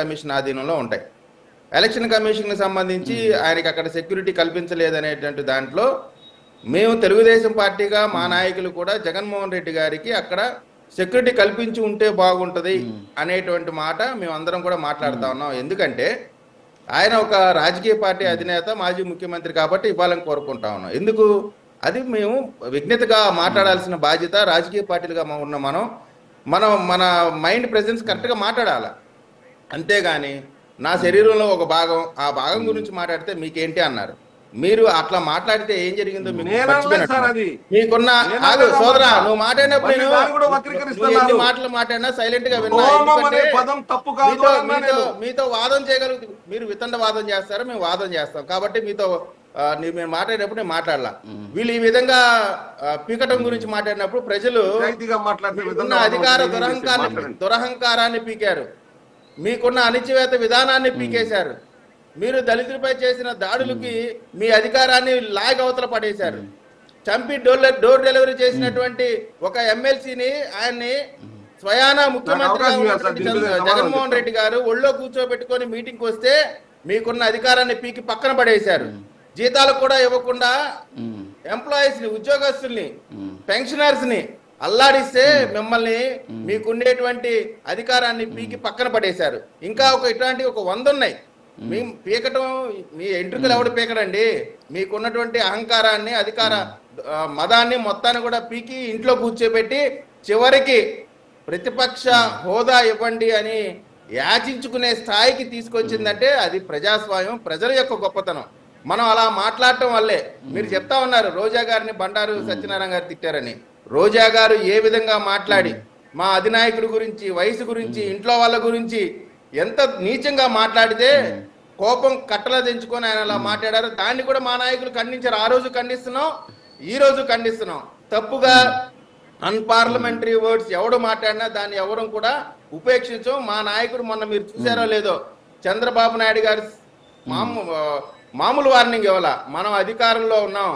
Commission ఆధీనంలో ఉంటాయి. Election కమిషన్కి సంబంధించి ఆయనకి అక్కడ సెక్యూరిటీ కల్పించలేదనేటువంటి దాంట్లో మేము తెలుగుదేశం పార్టీగా మా నాయకులు కూడా జగన్మోహన్ రెడ్డి గారికి అక్కడ సెక్యూరిటీ కల్పించి ఉంటే బాగుంటుంది అనేటువంటి మాట మేమందరం కూడా మాట్లాడుతూ ఉన్నాం. ఎందుకంటే ఆయన ఒక రాజకీయ పార్టీ అధినేత, మాజీ ముఖ్యమంత్రి కాబట్టి ఇవ్వాలని కోరుకుంటా ఉన్నాం. ఎందుకు అది మేము విజ్ఞతగా మాట్లాడాల్సిన బాధ్యత రాజకీయ పార్టీలుగా ఉన్న మన మైండ్ ప్రెజెన్స్ కరెక్ట్గా మాట్లాడాలి. అంతేగాని నా శరీరంలో ఒక భాగం, ఆ భాగం గురించి మాట్లాడితే మీకేంటి అన్నారు. మీరు అట్లా మాట్లాడితే ఏం జరిగిందో మీకున్న సోదరా, నువ్వు మాట్లాడినప్పుడు నేను మాటలు మాట్లాడినా సైలెంట్ గా విన్నా. మీతో వాదం చేయగలుగుతుంది. మీరు వితండ వాదం చేస్తారో మేము వాదం చేస్తాం. కాబట్టి మీతో మేము మాట్లాడేటప్పుడు నేను మాట్లాడలా. వీళ్ళు ఈ విధంగా పీకటం గురించి మాట్లాడినప్పుడు ప్రజలు అధికార దురహంకారాన్ని పీకారు, మీకున్న అణిచివేత విధానాన్ని పీకేశారు, మీరు దళితులపై చేసిన దాడులకి మీ అధికారాన్ని లాగ్ అవతల పడేశారు, చంపి డోర్ డెలివరీ చేసినటువంటి ఒక ఎమ్మెల్సీని ఆయన్ని స్వయానా ముఖ్యమంత్రి జగన్మోహన్ రెడ్డి గారు ఒళ్ళో కూర్చోబెట్టుకొని మీటింగ్కి వస్తే మీకున్న అధికారాన్ని పీకి పక్కన పడేశారు. జీతాలు కూడా ఇవ్వకుండా ఎంప్లాయీస్ ని, ఉద్యోగస్తుల్ని, పెన్షనర్స్ ని అల్లాడిస్తే మిమ్మల్ని మీకుండేటువంటి అధికారాన్ని పీకి పక్కన పడేశారు. ఇంకా ఇట్లాంటి 100 ఉన్నాయి. మీ పీకటం, మీ ఎంట్రుకలు ఎవడు పీకడండి? మీకున్నటువంటి అహంకారాన్ని, అధికార మదాన్ని మొత్తాన్ని కూడా పీకి ఇంట్లో కూర్చోబెట్టి చివరికి ప్రతిపక్ష హోదా ఇవ్వండి అని యాచించుకునే స్థాయికి తీసుకొచ్చిందంటే అది ప్రజాస్వామ్యం, ప్రజల యొక్క గొప్పతనం. మనం అలా మాట్లాడటం వల్లే మీరు చెప్తా ఉన్నారు రోజా గారిని బండారు సత్యనారాయణ గారు తిట్టారని. రోజా గారు ఏ విధంగా మాట్లాడి మా అధినాయకుడి గురించి, వయసు గురించి, ఇంట్లో వాళ్ళ గురించి ఎంత నీచంగా మాట్లాడితే కోపం కట్టలా తెంచుకొని ఆయన అలా మాట్లాడారు. దాన్ని కూడా మా నాయకులు ఖండించారు. ఆ రోజు ఖండిస్తున్నాం, ఈ రోజు ఖండిస్తున్నాం. తప్పుగా అన్పార్లమెంటరీ వర్డ్స్ ఎవడు మాట్లాడినా దాన్ని ఎవరు కూడా ఉపేక్షించం. మా నాయకుడు మొన్న మీరు చూసారో లేదో చంద్రబాబు నాయుడు గారు మామూలు వార్నింగ్ ఇవ్వాల. మనం అధికారంలో ఉన్నాం,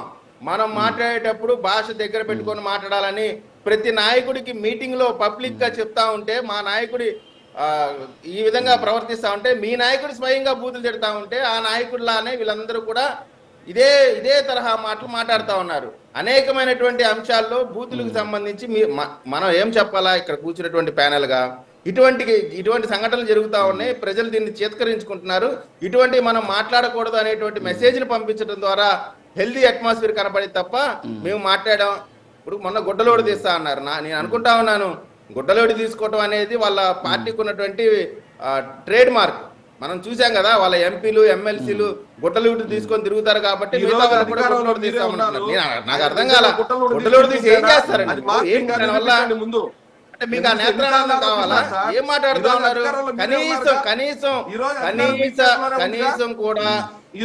మనం మాట్లాడేటప్పుడు భాష దగ్గర పెట్టుకొని మాట్లాడాలని ప్రతి నాయకుడికి మీటింగ్ లో పబ్లిక్ గా చెప్తా ఉంటే, మా నాయకుడి ఈ విధంగా ప్రవర్తిస్తా ఉంటే, మీ నాయకుడు స్వయంగా బూతులు తిడతా ఉంటే ఆ నాయకుడిలానే వీళ్ళందరూ కూడా ఇదే తరహా మాటలు మాట్లాడుతూ ఉన్నారు. అనేకమైనటువంటి అంశాల్లో బూతులకు సంబంధించి మనం ఏం చెప్పాలా ఇక్కడ కూర్చున్నటువంటి ప్యానెల్ గా? ఇటువంటి సంఘటనలు జరుగుతూ ఉన్నాయి. ప్రజలు దీన్ని చేత్కరించుకుంటున్నారు. ఇటువంటి మనం మాట్లాడకూడదు అనేటువంటి మెసేజ్ని పంపించడం ద్వారా హెల్దీ అట్మాస్ఫియర్ కనపడేది తప్ప మేము మాట్లాడాం. ఇప్పుడు మొన్న గుడ్డలోడు తీస్తా అన్నారు. నేను అనుకుంటా ఉన్నాను, గుడ్డలోడి తీసుకోవటం అనేది వాళ్ళ పార్టీకి ఉన్నటువంటి ట్రేడ్ మార్క్. మనం చూసాం కదా, వాళ్ళ ఎంపీలు, ఎమ్మెల్సీలు గుడ్డలోడు తీసుకొని తిరుగుతారు కాబట్టి మిగతా వాళ్ళు కూడా గుడ్డలోడు తీస్తామన్నారు. నాకు అర్థం కాల, గుడ్డలోడు తీసి ఏం చేస్తారండి? వల్ల అంటే మీకు ఆ నేత్రానందం కావాలా? ఏం మాట్లాడుతూ ఉన్నారు? కనీసం కూడా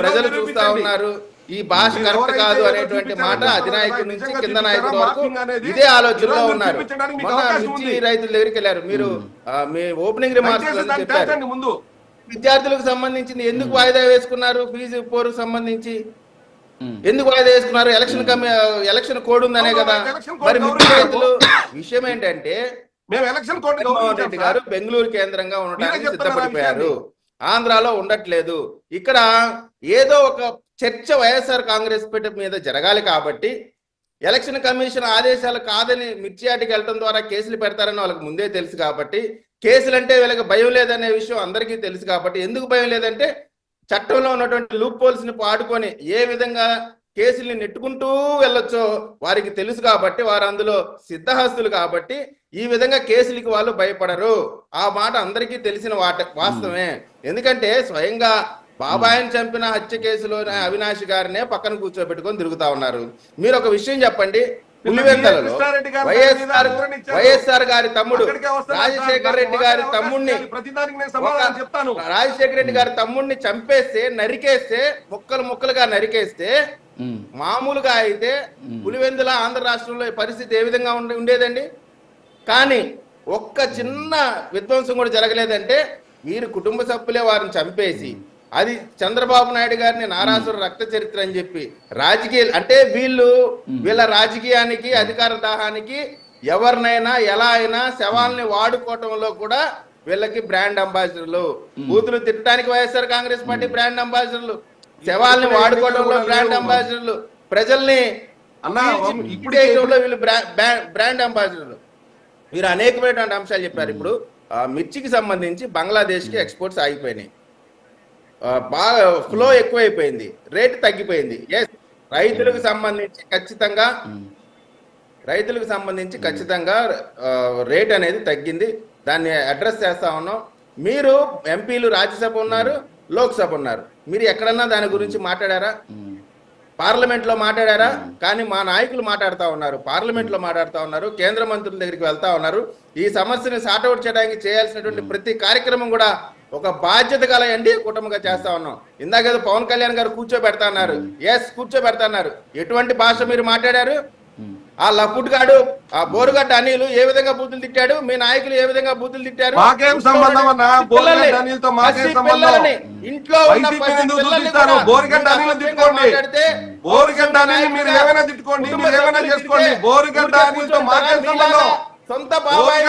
ప్రజలు చూస్తా ఉన్నారు. ఈ భాష కరెక్ట్ కాదు అనేటువంటి మాట అధినాయకుడి నుంచి కింద నాయకుల వరకు ఇదే ఆలోచనలో ఉన్నారు. మొన్న మిర్చి రైతుల దగ్గరికి వెళ్ళారు. మీరు మీ ఓపెనింగ్ రిమార్క్స్ చెప్పారు, విద్యార్థులకు సంబంధించింది ఎందుకు వాయిదా వేసుకున్నారు? ఫీజు పోరుకు సంబంధించి ఎందుకు వాయిదా వేసుకున్నారు? ఎలక్షన్ కోడ్ ఉందనే కదా. మరి మిర్చి రైతులు విషయం ఏంటంటే, జగన్మోహన్ రెడ్డి గారు బెంగళూరు కేంద్రంగా ఉండడానికి సిద్ధపడిపోయారు, ఆంధ్రాలో ఉండట్లేదు. ఇక్కడ ఏదో ఒక చర్చ వైఎస్ఆర్ కాంగ్రెస్ పార్టీ మీద జరగాలి కాబట్టి ఎలక్షన్ కమిషన్ ఆదేశాలు కాదని మిర్చి యార్డుకి వెళ్ళడం ద్వారా కేసులు పెడతారని వాళ్ళకి ముందే తెలుసు కాబట్టి, కేసులు అంటే వీళ్ళకి భయం లేదనే విషయం అందరికీ తెలుసు కాబట్టి, ఎందుకు భయం లేదంటే చట్టంలో ఉన్నటువంటి లూప్ హోల్స్ ని పాడుకొని ఏ విధంగా కేసుల్ని నెట్టుకుంటూ వెళ్ళొచ్చో వారికి తెలుసు కాబట్టి, వారు అందులో సిద్ధహస్తులు కాబట్టి ఈ విధంగా కేసులకి వాళ్ళు భయపడరు. ఆ మాట అందరికీ తెలిసిన వాస్తవమే. ఎందుకంటే స్వయంగా బాబాయిని చంపిన హత్య కేసులో అవినాష్ గారినే పక్కన కూర్చోబెట్టుకొని తిరుగుతా ఉన్నారు. మీరు ఒక విషయం చెప్పండి, పులివెందలలో వైఎస్ఆర్ గారి తమ్ముడు రాజశేఖర రెడ్డి గారి తమ్ముడిని చంపేస్తే, నరికేస్తే, ముక్కలుగా నరికేస్తే, మామూలుగా అయితే పులివెందుల ఆంధ్ర రాష్ట్రంలో పరిస్థితి ఏ విధంగా ఉండేదండి? కానీ ఒక్క చిన్న విధ్వంసం కూడా జరగలేదంటే వీరు కుటుంబ సభ్యులే వారిని చంపేసి, అది చంద్రబాబు నాయుడు గారిని నారాసుర రక్త చరిత్ర అని చెప్పి రాజకీయ అంటే వీళ్ళ రాజకీయానికి, అధికార దాహానికి ఎవరినైనా ఎలా అయినా శవాల్ని వాడుకోవటంలో కూడా వీళ్ళకి బ్రాండ్ అంబాసిడర్లు, బూతులు తిట్టడానికి వైఎస్ఆర్ కాంగ్రెస్ పార్టీ బ్రాండ్ అంబాసిడర్లు, శవాల్ని వాడుకోవడంలో బ్రాండ్ అంబాసిడర్లు, ప్రజల్ని ఇప్పుడు వీళ్ళు బ్రాండ్ అంబాసిడర్లు. మీరు అనేకమైనటువంటి అంశాలు చెప్పారు. ఇప్పుడు మిర్చికి సంబంధించి బంగ్లాదేశ్కి ఎక్స్పోర్ట్స్ ఆగిపోయినాయి, బాగా ఫ్లో ఎక్కువైపోయింది, రేటు తగ్గిపోయింది. రైతులకు సంబంధించి ఖచ్చితంగా రేట్ అనేది తగ్గింది, దాన్ని అడ్రస్ చేస్తా ఉన్నాం. మీరు ఎంపీలు రాజ్యసభ ఉన్నారు, లోక్సభ ఉన్నారు, మీరు ఎక్కడన్నా దాని గురించి మాట్లాడారా? పార్లమెంట్ లో మాట్లాడారా? కానీ మా నాయకులు మాట్లాడుతూ ఉన్నారు, పార్లమెంట్ లో మాట్లాడుతూ ఉన్నారు, కేంద్ర మంత్రుల దగ్గరికి వెళ్తా ఉన్నారు. ఈ సమస్యని సార్ట్అవుట్ చేయడానికి చేయాల్సినటువంటి ప్రతి కార్యక్రమం కూడా ఒక బాధ్యత గల ఎన్డీఏ కూటమిగా చేస్తా ఉన్నాం. ఇందాక పవన్ కళ్యాణ్ గారు కూర్చోబెడతా అన్నారు, కూర్చోబెడతా అన్నారు. ఎటువంటి భాష మీరు మాట్లాడారు? ఆ లఫుట్ గాడు, ఆ బోరుగడ్డ అనిలు ఏ విధంగా బూతులు తిట్టాడు, మీ నాయకులు ఏ విధంగా బూతులు తిట్టారు? ఇంట్లో సొంత బాబాయ్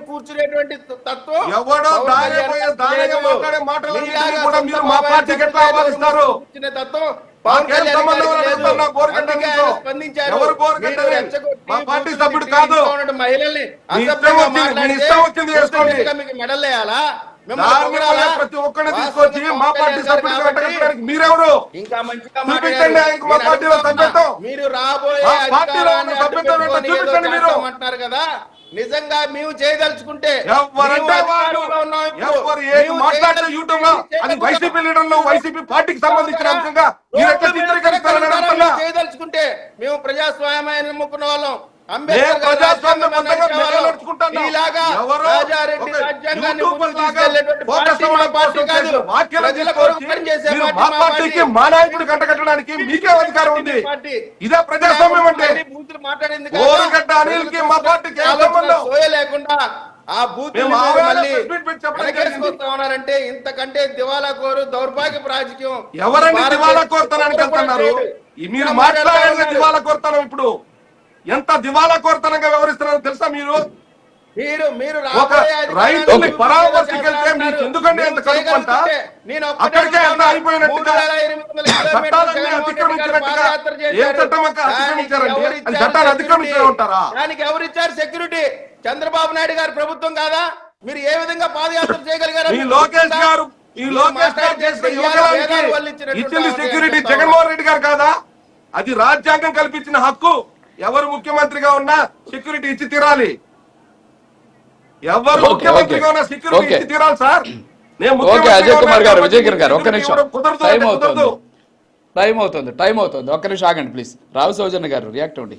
కూర్చునేటువంటి తత్వం తత్వం మహిళల్ని మెడల్ వేయాలా? ప్రతి ఒక్కరిని తీసుకొచ్చి మా పార్టీ సభ్యుడు మీరెవరు? ఇంకా మంచిగా మీరు రాబోయే అంటున్నారు కదా, నిజంగా మేము చేయదలుచుకుంటే వైసీపీ పార్టీకి సంబంధించిన అంశంగా చేయదలుచుకుంటే మేము ప్రజాస్వామ్యాన్ని నమ్ముకున్న వాళ్ళం, మా నాయకుడు కట్టకట్టడానికి మీకే అధికారం ఉంది. ఇదే ప్రజాస్వామ్యం అంటే. అనిల్కి మా పార్టీకి లేకుండా ఆ బూత్ ఉన్నారంటే ఇంతకంటే దివాలా కోరు దౌర్భాగ్యపు రాజకీయం. ఎవరండి దివాలా కోరుతానికి వెళ్తున్నారు? మీరు మాట్లాడే దివాలా కోరుతాను. ఇప్పుడు ఎంత దివాలా కోరుతనంగా వ్యవహరిస్తున్నారో తెలుసా? మీరు రైతుల్ని పరామర్శకి వెళ్తే మీకు ఎందుకంటే ఎంత కడుపుంట? అక్కడికే ఎంత అయిపోయినట్టుగా చట్టాలన్నీ అతిక్రమించినట్టుగా ఏం చట్టం అతిక్రమించారండి? అది చట్టాన్ని అతిక్రమించే ఉంటారా? దానికి ఎవరిచ్చారు సెక్యూరిటీ? చంద్రబాబు నాయుడు గారి ప్రభుత్వం కాదా? మీరు ఏ విధంగా పాదయాత్ర చేయగలిగారు? ఈ లోకేష్ గారు చేసిన యువకులకి ఇచ్చిన సెక్యూరిటీ జగన్మోహన్ రెడ్డి గారు కాదా? అది రాజ్యాంగం కల్పించిన హక్కు. ఎవరు ముఖ్యమంత్రిగా ఉన్నా సెక్యూరిటీ ఇచ్చి తీరాలి. ఎవరు ముఖ్యమంత్రిగా ఉన్నా సెక్యూరిటీ ఇచ్చి తీరాలి సార్. అజయ్ కుమార్ గారు, విజయ్ గారు ఒక్క నిమిషం, టైం అవుతుంది, ఒక్క నిమిషం ఆగండి ప్లీజ్. రావు సౌజన్య గారు రియాక్ట్ అవ్వండి.